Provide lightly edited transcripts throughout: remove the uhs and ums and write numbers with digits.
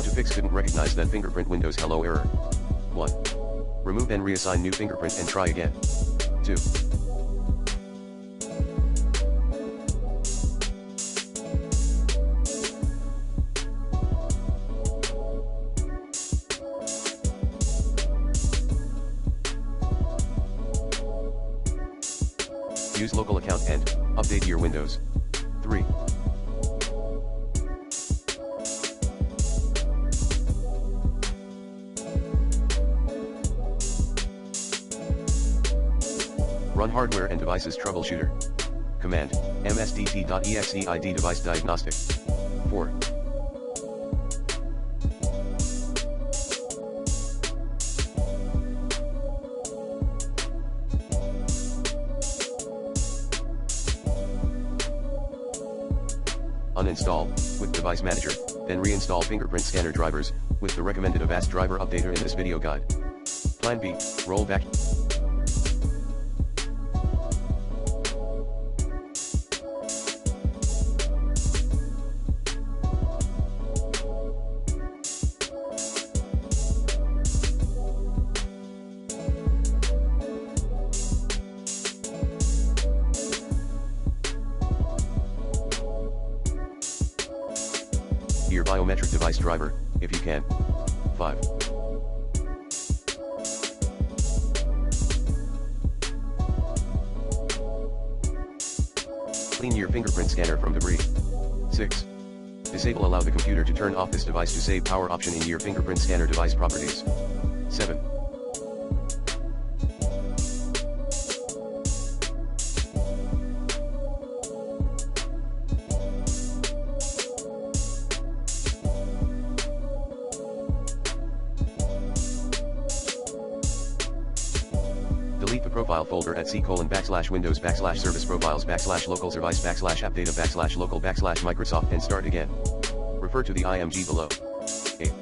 How to fix couldn't recognize that fingerprint Windows hello error. 1. Remove and reassign new fingerprint and try again. 2. Use local account and update your Windows. 3. Run hardware and devices troubleshooter. Command, msdt.exe ID device diagnostic. 4. Uninstall, with Device Manager, then reinstall fingerprint scanner drivers, with the recommended Avast driver updater in this video guide. Plan B, rollback. Your biometric device driver, if you can. 5. Clean your fingerprint scanner from debris. 6. Disable allow the computer to turn off this device to save power option in your fingerprint scanner device properties. 7. Delete the profile folder at c:\windows\service profiles /locals device /app data /local /Microsoft and start again. Refer to the IMG below. 8.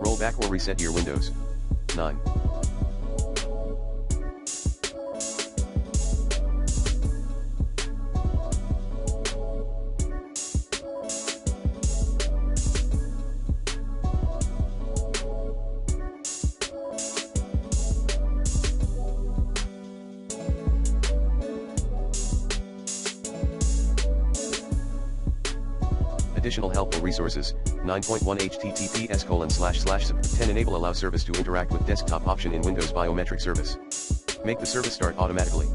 Roll back or reset your Windows. 9. Additional help or resources, 9.1 https://10 enable allow service to interact with desktop option in Windows biometric service. Make the service start automatically.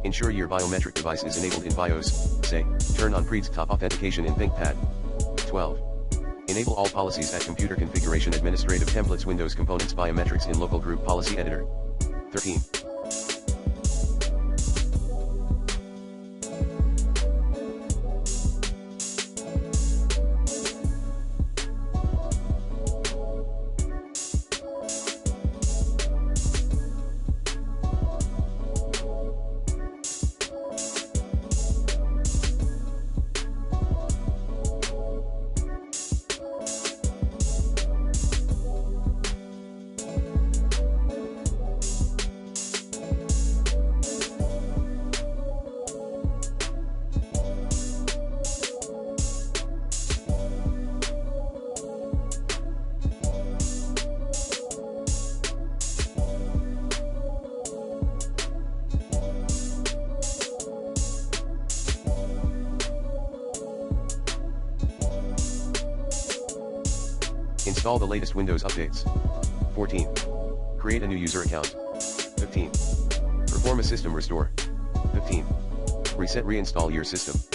Ensure your biometric device is enabled in BIOS, say, turn on pre-desktop authentication in ThinkPad. 12. Enable all policies at computer configuration administrative templates Windows components biometrics in local group policy editor. 13. Install the latest Windows updates. 14. Create a new user account. 15. Perform a system restore. 15. Reset reinstall your system.